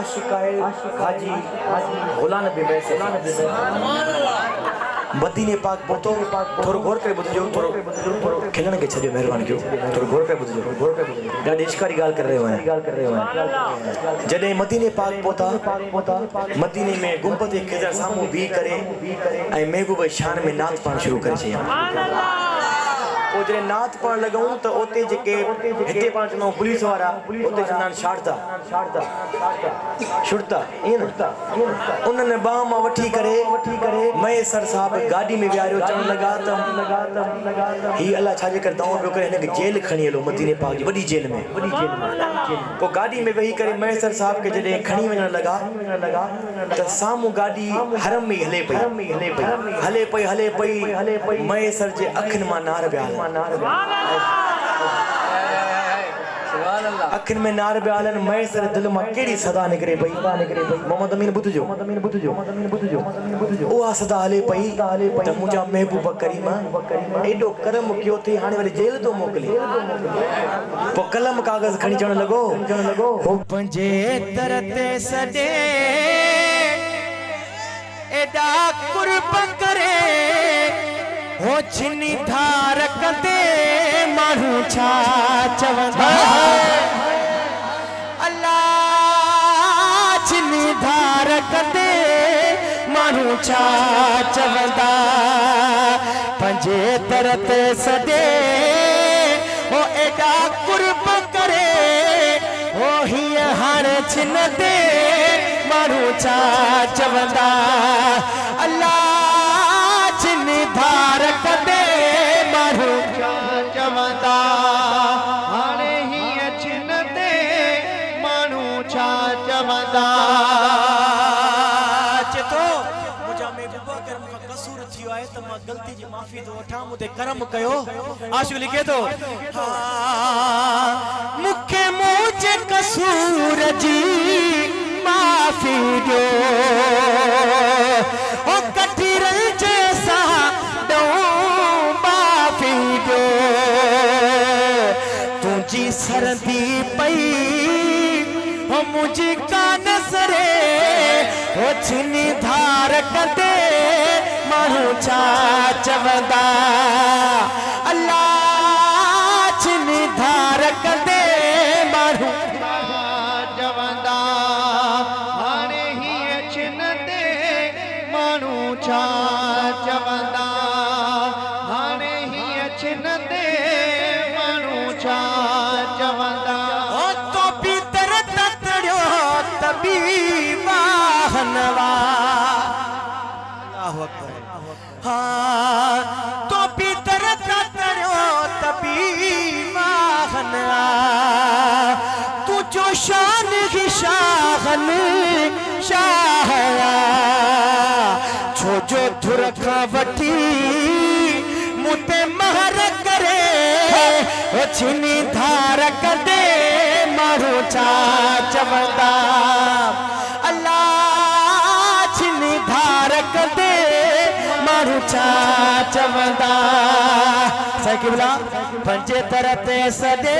आशिकाए हाजी गुलाम नबी मैसर मदीने पाक पहुतो थोरो गौर करे बुझो थोरो खिलन के छजो मेहरबानी कयो थोरो गौर करे बुझो ॾाढी इश्कारी गाल कर रहे हो जडे मदीने पाक पहुता मदीने में गुंबद खिज़र सामू भी करे ऐ महबूब शान में नात पढ़ शुरू करे छे ओ जरे नात पढ़ लगऊ त ओते जेके हिते पाण चनो पुलिस वाला ओते चंदान छुड़ता इन उन्हने बाह मा वठी करे मैसर साहब गाड़ी में वियारो चण लगा त ही अल्लाह छाजे कर दाव पियो करे ने जेल खणी हलो मदीने पाक जी वडी जेल में को गाड़ी में वही करे मैसर साहब के जडे खणी वणन लगा त सामू गाड़ी हरम में हले पई मैसर जे अखन मा नार ब्याल अखन में नार ब्यालन मैसर दिल मा केड़ी सदा निकरे पई मोहम्मद अमीन बुझो ओ सदा हले पई त मुजा महबूब करीमा एडो करम कियो थी हाने वाली जेल तो मोकली पो कलम कागज खणी चण लगो हो पंजे तरते सदे एडा कुर्ब करे हो छिनी धार कंदे मानू छा चवंदा अल्लाह छिनी धार कंदे मानू छा चवंदा पंजे तरत सदे हो एडा कुर्ब करे हो ही हार छिन दे मानू छा चवंदा अल्लाह धार कदे मारू चवंदा हाणे ही अचन दे मानू छा चवंदा चतो मुजा महबूबा करम का कसूर थियो आहे त मां गलती जी माफी तो वठा मुते करम कयो आशिक लिखे तो मुखे मुझे कसूर जी माफी दो ओ कठिर सरदी पई हो मुझी कान सरे हो छिनी धार कदे मानू छा चवंदा अल्लाह छिनी धार कदे मानू चवंदा हाणे ही छिन दे मानू छा चवंदा हाणे ही छिन दे मानू छा तो भीतर तरियो तबी वाहन तू जो शान ही शाहन शाह छो जो धुर खा वठी मुते महर करे छिनी धार कदे मारू छा चवंदा अल्लाह छिनी धार कदे मारू छा चवंदा साईं क़िबला पंजे तरते सदे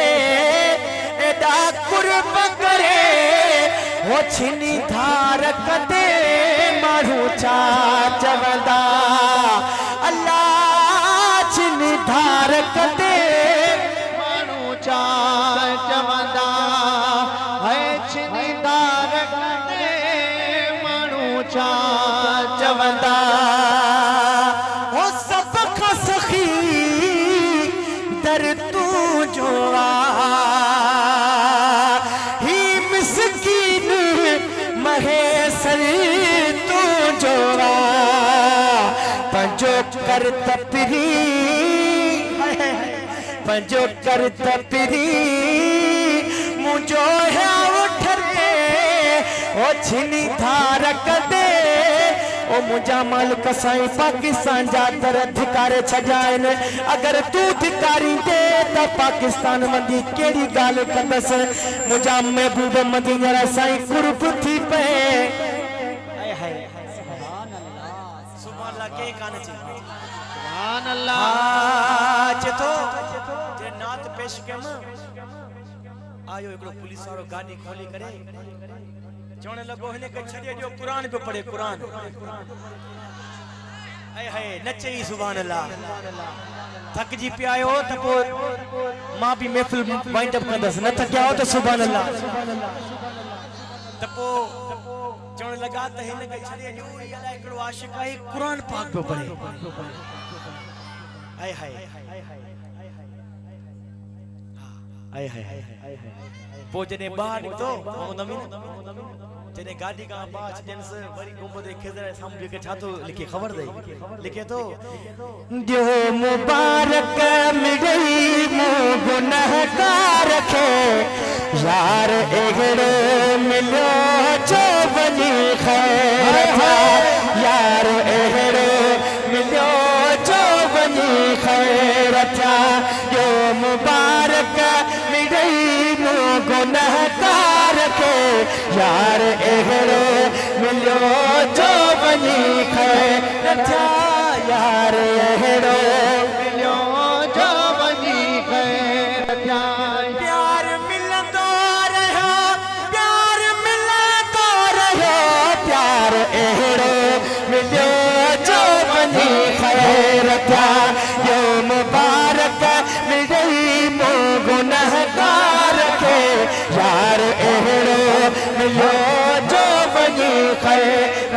एडा कुर्ब करे हो छिनी धार कदे मारू छा चवंदा अल्लाह छिनी धार कदे मारू छा चवंदा है छिनी धार कदे मारू छा चवंदा तू जो ही मिस्कीन महेसर तू जो पंजो कर तपरी मुझो है उठरे ओ छिनी धार कदे ओ मुझा मालिक साईं पाकिस्तान जा दर धिकारे छजाइन अगर तू धिकारी दे त पाकिस्तान मंदी केड़ी गाल कंदस मुझा महबूब मदीना साईं कुर्ब थी पे हाय हाय सुभान अल्लाह के कान ची सुभान अल्लाह चतो जे नात पेश कम आयो एकड़ो पुलिस वारो गाड़ी खोली करे चवण लगो हिने के छड़े जो कुरान पे पढ़े कुरान हाय हाय नचे ही सुभान अल्लाह थक जी पे आयो त को मां भी महफिल वाइंड अप कंदस न थकिया हो त सुभान अल्लाह त को चवण लगा त हिने के छड़े जो ई अल्लाह एकड़ो आशिक है कुरान पाक पे पढ़े हाय हाय हाय हाय पो जने बाहर तो जने गाड़ी का बाच जेंस वरी गुंबद खिजर समझ के छातो लिखे खबर दे लिखे तो जो मुबारक मिडई मो गुनाहगार खे यार एगड़े मिलो जो बनी खैर था यार एगड़े मिलो जो बनी खैर था जो मुबारक मिडई मो गुनाहगार खे यार एगड़ो मिलो जो बनी खैर था यार एगड़ो मिलो जो बनी खैर था प्यार मिलतो रहो प्यार मिलतो रहो प्यार एगड़ो मिलो जो बनी खैर था यो मुबारक मिलई मो गुनाहगार के यार एगड़ो मिलो जो बनी खैर